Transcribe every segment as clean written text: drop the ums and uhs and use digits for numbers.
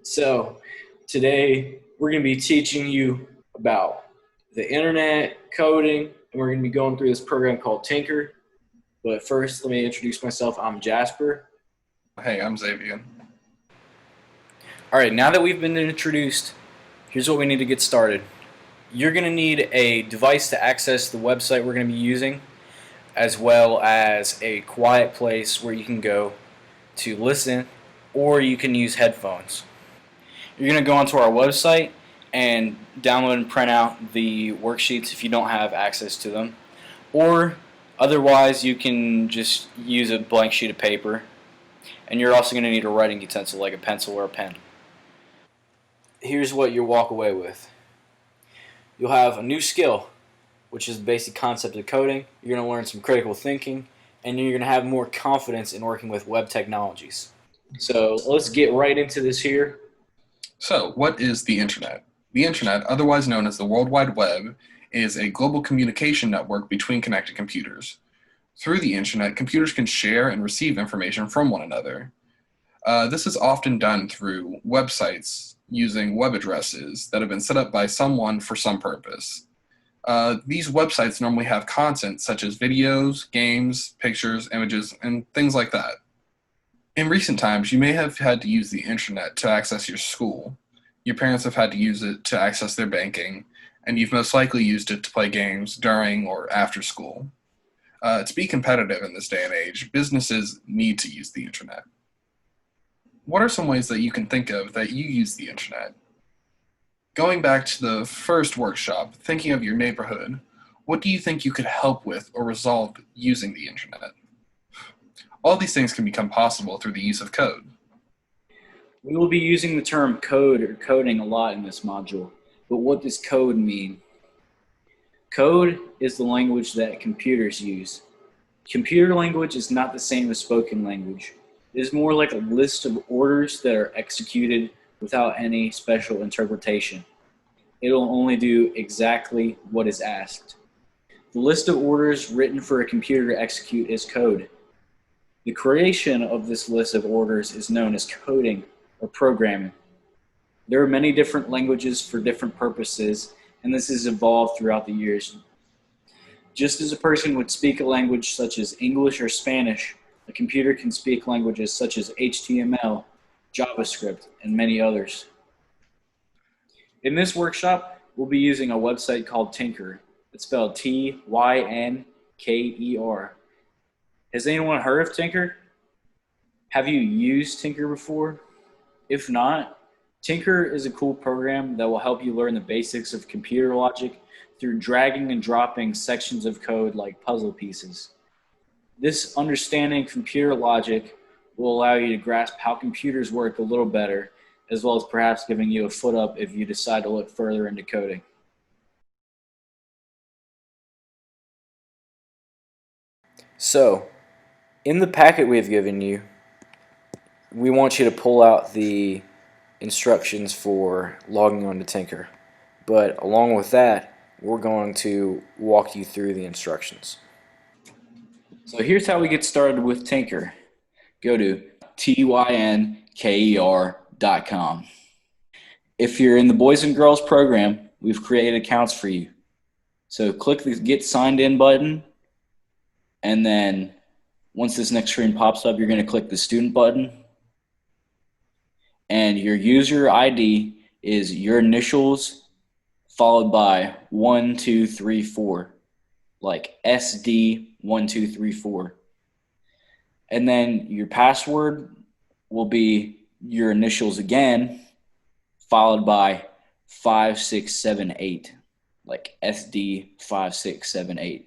So, today we're going to be teaching you about the internet, coding, and we're going to be going through this program called Tinker. But first, let me introduce myself. I'm Jasper. Hey, I'm Xavier. All right, now that we've been introduced, here's what we need to get started. You're going to need a device to access the website we're going to be using, as well as a quiet place where you can go to listen, or you can use headphones. You're going to go onto our website and download and print out the worksheets if you don't have access to them. Or otherwise, you can just use a blank sheet of paper. And you're also going to need a writing utensil like a pencil or a pen. Here's what you'll walk away with. You'll have a new skill, which is the basic concept of coding. You're going to learn some critical thinking, and you're going to have more confidence in working with web technologies. So let's get right into this here. So, what is the Internet? The Internet, otherwise known as the World Wide Web, is a global communication network between connected computers. Through the Internet, computers can share and receive information from one another. This is often done through websites using web addresses that have been set up by someone for some purpose. These websites normally have content such as videos, games, pictures, images, and things like that. In recent times, you may have had to use the internet to access your school. Your parents have had to use it to access their banking, and you've most likely used it to play games during or after school. To be competitive in this day and age, businesses need to use the internet. What are some ways that you can think of that you use the internet? Going back to the first workshop, thinking of your neighborhood, what do you think you could help with or resolve using the internet? All these things can become possible through the use of code. We will be using the term code or coding a lot in this module, but what does code mean? Code is the language that computers use. Computer language is not the same as spoken language. It is more like a list of orders that are executed without any special interpretation. It will only do exactly what is asked. The list of orders written for a computer to execute is code. The creation of this list of orders is known as coding or programming. There are many different languages for different purposes, and this has evolved throughout the years. Just as a person would speak a language such as English or Spanish, a computer can speak languages such as HTML, JavaScript, and many others. In this workshop, we'll be using a website called Tinker. It's spelled Tynker. Has anyone heard of Tinker? Have you used Tinker before? If not, Tinker is a cool program that will help you learn the basics of computer logic through dragging and dropping sections of code like puzzle pieces. This understanding computer logic will allow you to grasp how computers work a little better, as well as perhaps giving you a foot up if you decide to look further into coding. So, in the packet we have given you, we want you to pull out the instructions for logging on to Tinker. But along with that, we're going to walk you through the instructions. So here's how we get started with Tinker. Go to tynker.com. If you're in the Boys and Girls program, we've created accounts for you. So click the Get Signed In button, and then once this next screen pops up, you're going to click the Student button, and your user ID is your initials followed by 1234, like SD1234. And then your password will be your initials again, followed by 5678, like SD5678.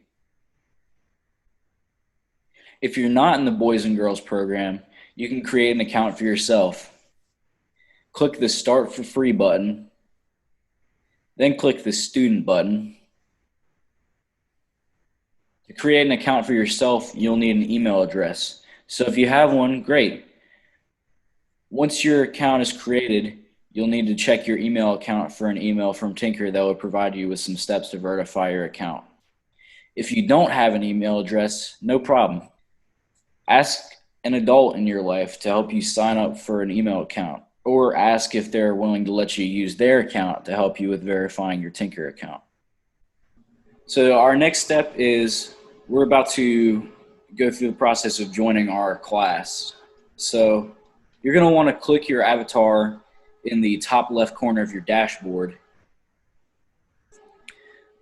If you're not in the Boys and Girls program, you can create an account for yourself. Click the Start for Free button, then click the Student button. To create an account for yourself, you'll need an email address. So if you have one, great. Once your account is created, you'll need to check your email account for an email from Tinker that will provide you with some steps to verify your account. If you don't have an email address, no problem. Ask an adult in your life to help you sign up for an email account. or ask if they're willing to let you use their account to help you with verifying your Tinker account. So our next step is we're about to go through the process of joining our class. So you're going to want to click your avatar in the top left corner of your dashboard.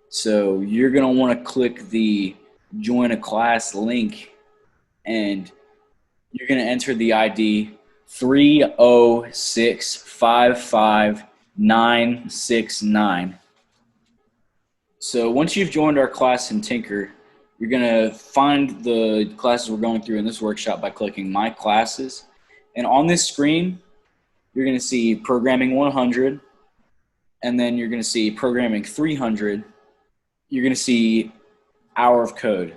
So you're going to want to click the join a class link, and you're going to enter the ID 3065569. So once you've joined our class in Tinker, you're going to find the classes we're going through in this workshop by clicking My Classes. And on this screen, you're going to see Programming 100, and then you're going to see Programming 300. You're going to see Hour of Code.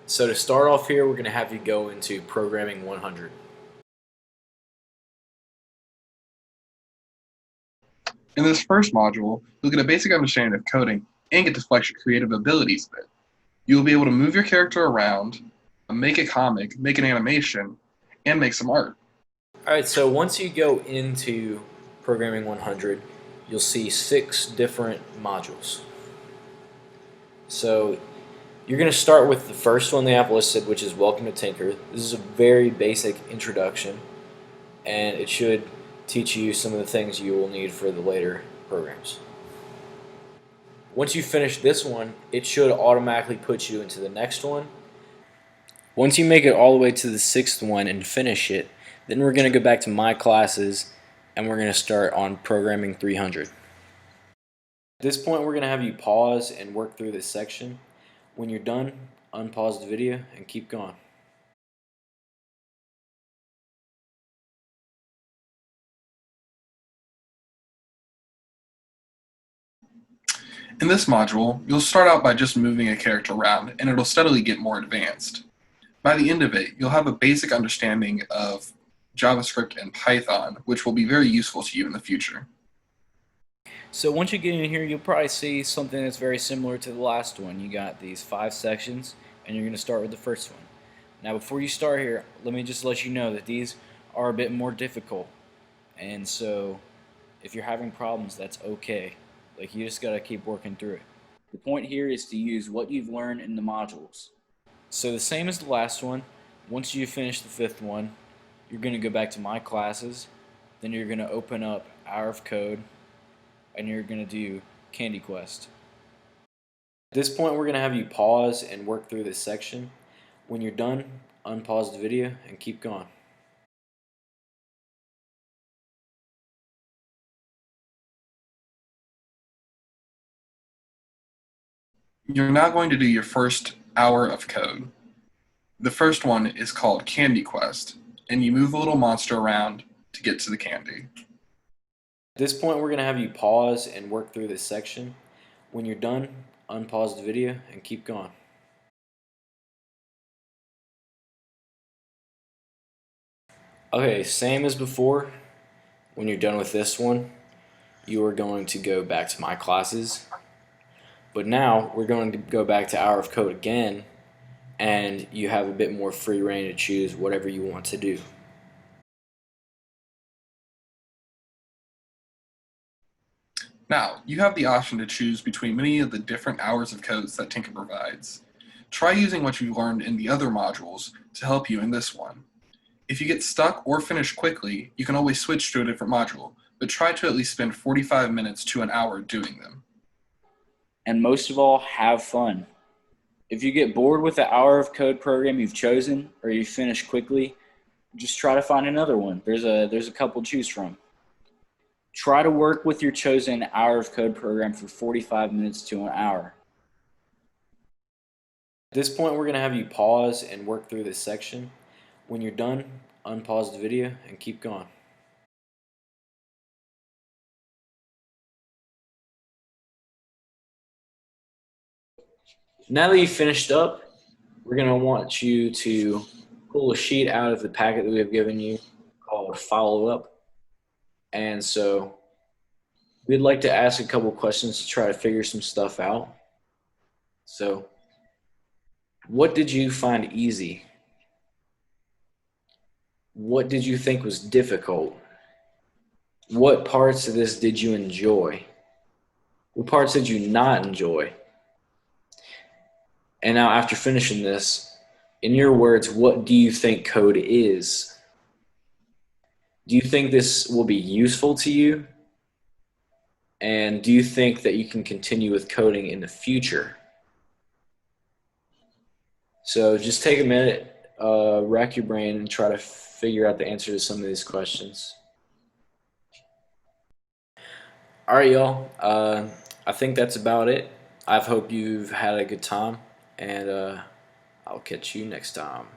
So to start off here, we're going to have you go into Programming 100. In this first module, you'll get a basic understanding of coding and get to flex your creative abilities a bit. You'll be able to move your character around, make a comic, make an animation, and make some art. All right, so once you go into Programming 100, you'll see 6 different modules. So you're going to start with the first one they have listed, which is Welcome to Tinker. This is a very basic introduction, and it should teach you some of the things you will need for the later programs. Once you finish this one, it should automatically put you into the next one. Once you make it all the way to the 6th one and finish it, then we're going to go back to My Classes, and we're going to start on Programming 300. At this point, we're going to have you pause and work through this section. When you're done, unpause the video and keep going. In this module, you'll start out by just moving a character around, and it'll steadily get more advanced. By the end of it, you'll have a basic understanding of JavaScript and Python, which will be very useful to you in the future. So once you get in here, you'll probably see something that's very similar to the last one. You got these 5 sections, and you're going to start with the first one. Now before you start here, let me just let you know that these are a bit more difficult. And so if you're having problems, that's okay. Like, you just got to keep working through it. The point here is to use what you've learned in the modules. So the same as the last one, once you finish the 5th one, you're going to go back to My Classes, then you're going to open up Hour of Code, and you're going to do Candy Quest. At this point, we're going to have you pause and work through this section. When you're done, unpause the video and keep going. You're now going to do your first hour of code. The first one is called Candy Quest, and you move a little monster around to get to the candy. At this point, we're going to have you pause and work through this section. When you're done, unpause the video and keep going. Okay, same as before. When you're done with this one, you are going to go back to My Classes. But now we're going to go back to Hour of Code again, and you have a bit more free reign to choose whatever you want to do. Now, you have the option to choose between many of the different hours of codes that Tinker provides. Try using what you learned in the other modules to help you in this one. If you get stuck or finish quickly, you can always switch to a different module, but try to at least spend 45 minutes to an hour doing them. And most of all, have fun. If you get bored with the Hour of Code program you've chosen, or you finish quickly, just try to find another one. There's a couple to choose from. Try to work with your chosen Hour of Code program for 45 minutes to an hour. At this point, we're going to have you pause and work through this section. When you're done, unpause the video and keep going. Now that you've finished up, we're going to want you to pull a sheet out of the packet that we have given you called Follow Up. And so we'd like to ask a couple questions to try to figure some stuff out. So, what did you find easy? What did you think was difficult? What parts of this did you enjoy? What parts did you not enjoy? And now, after finishing this, in your words, what do you think code is? Do you think this will be useful to you? And do you think that you can continue with coding in the future? So just take a minute, rack your brain, and try to figure out the answer to some of these questions. All right, y'all. I think that's about it. I hope you've had a good time, and I'll catch you next time.